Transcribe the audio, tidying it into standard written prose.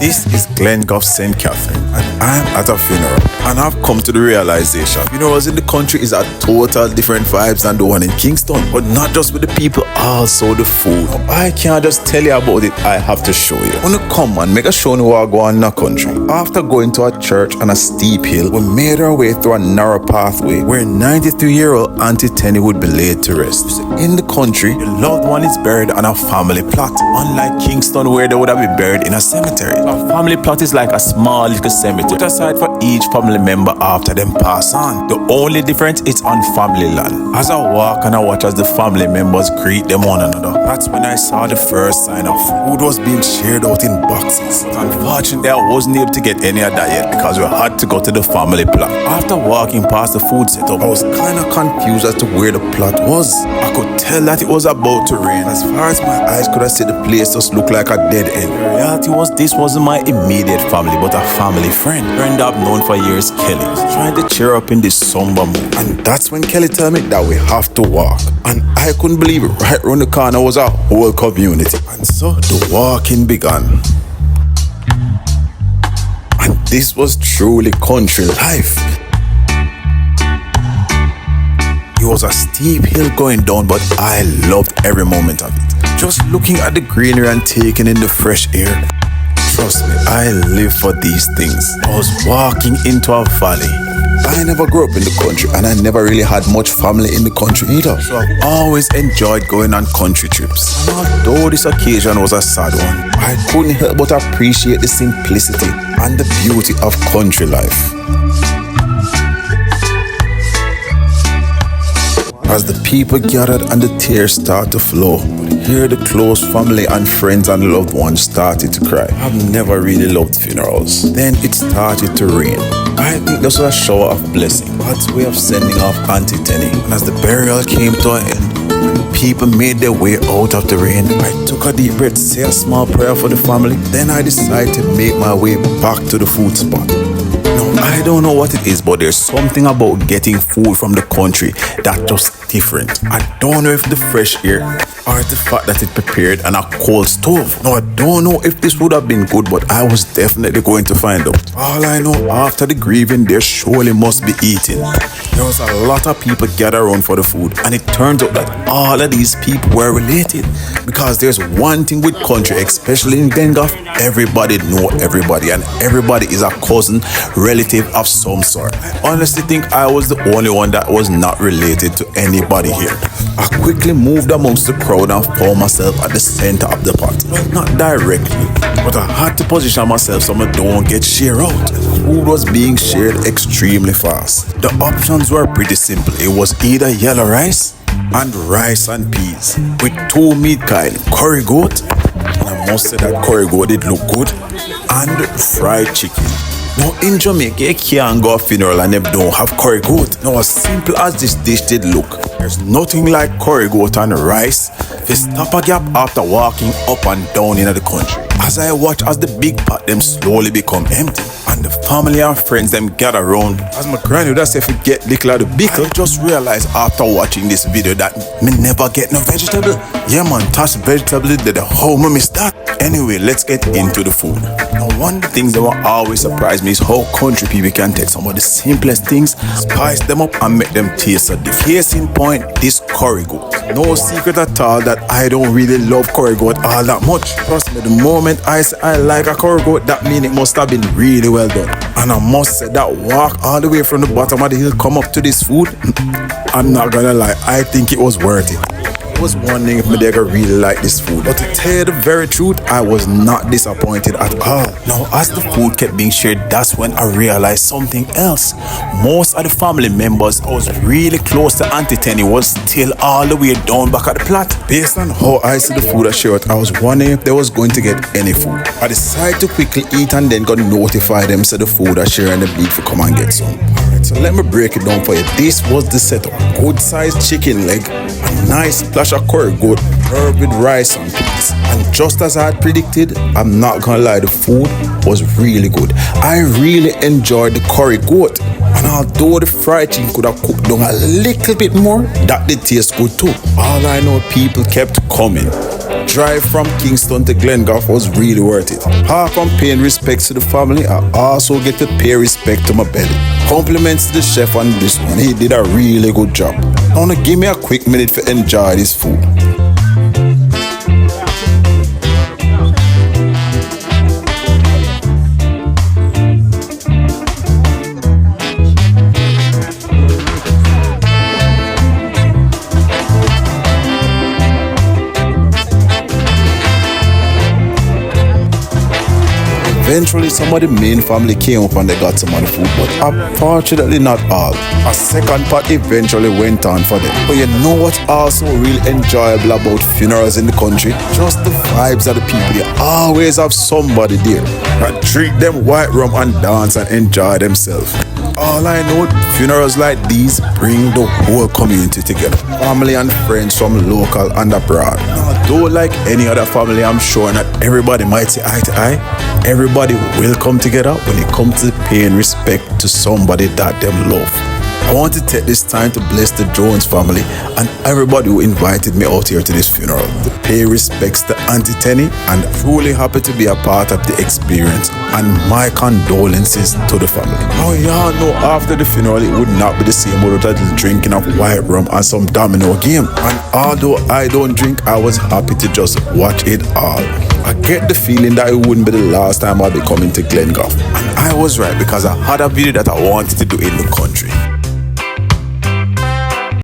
This is Glen Gough St. Catherine, and I'm at a funeral. And I've come to the realization, funerals in the country is a total different vibes than the one in Kingston. But not just with the people, also the food. I can't just tell you about it, I have to show you. When you come and make a show you what go on in the country. After going to a church on a steep hill, we made our way through a narrow pathway where 93-year-old Auntie Tenny would be laid to rest. In the country, your loved one is buried on a family plot, unlike Kingston where they would have been buried in a cemetery. A family plot is like a small little cemetery put aside for each family member after them pass on. The only difference is on family land. As I walk and I watch as the family members greet them one another, that's when I saw the first sign of food was being shared out in boxes. Unfortunately, I wasn't able to get any of that yet because we had to go to the family plot. After walking past the food setup, I was kind of confused as to where the plot was. I could tell that it was about to rain. As far as my eyes could have seen, the place just looked like a dead end. The reality was this wasn't my immediate family, but a family friend I've known for years, Kelly, trying to cheer up in this somber mood. And that's when Kelly told me that we have to walk. And I couldn't believe it. Right around the corner was a whole community. And so the walking began. And this was truly country life. It was a steep hill going down, but I loved every moment of it. Just looking at the greenery and taking in the fresh air. Trust me, I live for these things. I was walking into a valley. I never grew up in the country and I never really had much family in the country either. So I've always enjoyed going on country trips. And although this occasion was a sad one, I couldn't help but appreciate the simplicity and the beauty of country life. As the people gathered and the tears started to flow, here the close family and friends and loved ones started to cry. I've never really loved funerals. Then it started to rain. I think this was a shower of blessing, God's way of sending off Auntie Tenny. And as the burial came to an end, and people made their way out of the rain, I took a deep breath, say a small prayer for the family. Then I decided to make my way back to the food spot. I don't know what it is, but there's something about getting food from the country that's just different. I don't know if the fresh air or the fact that it's prepared on a cold stove. No, I don't know if this would have been good, but I was definitely going to find out. All I know, after the grieving, there surely must be eating. There was a lot of people gathered around for the food, and it turns out that all of these people were related. Because there's one thing with country, especially in Glen Gough, everybody know everybody, and everybody is a cousin, relative of some sort. I honestly think I was the only one that was not related to anybody here. I quickly moved amongst the crowd and found myself at the center of the pot. Well, not directly, but I had to position myself so I don't get shared out. Food was being shared extremely fast. The options were pretty simple. It was either yellow rice and peas with two meat kind, curry goat, and I must say that curry goat did look good, and fried chicken. Now in Jamaica, you can't go to a funeral and they don't have curry goat. Now as simple as this dish did look, there's nothing like curry goat and rice to stop a gap after walking up and down in the country. As I watch as the big pot them slowly become empty and the family and friends them gather around. As my granny would say, forget little of the bickle. I just realized after watching this video that me never get no vegetable. Yeah man, touch vegetable did the whole me miss that. Anyway, let's get into the food. Now one of the things that will always surprise me is how country people can take some of the simplest things, spice them up and make them taste so different. Case in point, this curry goat. No secret at all that I don't really love curry goat all that much. Trust me, the moment I say I like a curry goat, that means it must have been really well done. And I must say that walk all the way from the bottom of the hill come up to this food, I'm not gonna lie, I think it was worth it. I was wondering if Medega really liked this food, but to tell you the very truth, I was not disappointed at all. Now as the food kept being shared, that's when I realized something else. Most of the family members I was really close to Auntie Tenny was still all the way down back at the plot. Based on how I see the food I shared, I was wondering if they was going to get any food. I decided to quickly eat and then go notify them so the food I share and the beef to come and get some. Alright, so let me break it down for you. This was the setup. Good sized chicken leg, a nice splash of curry goat, served with rice and peas. And just as I had predicted, I'm not gonna lie, the food was really good. I really enjoyed the curry goat. And although the fried chicken could have cooked down a little bit more, that did taste good too. All I know, people kept coming. drive from Kingston to Glengoff was really worth it. Apart from paying respects to the family, I also get to pay respect to my belly. Compliments to the chef on this one, he did a really good job. Now give me a quick minute to enjoy this food. Eventually, some of the main family came up and they got some of the food, but unfortunately not all. A second pot eventually went on for them. But you know what's also really enjoyable about funerals in the country? Just the vibes of the people. You always have somebody there that treat them white rum and dance and enjoy themselves. All I know, funerals like these bring the whole community together. Family and friends from local and abroad. Though like any other family, I'm sure not everybody might say eye to eye. Everybody will come together when it comes to paying respect to somebody that them love. I want to take this time to bless the Jones family and everybody who invited me out here to this funeral to pay respects to Auntie Tenny, and truly happy to be a part of the experience, and my condolences to the family. Now y'all know after the funeral it would not be the same without the drinking of white rum and some domino game, and although I don't drink, I was happy to just watch it all. I get the feeling that it wouldn't be the last time I'll be coming to Glengoff, and I was right because I had a video that I wanted to do in the country.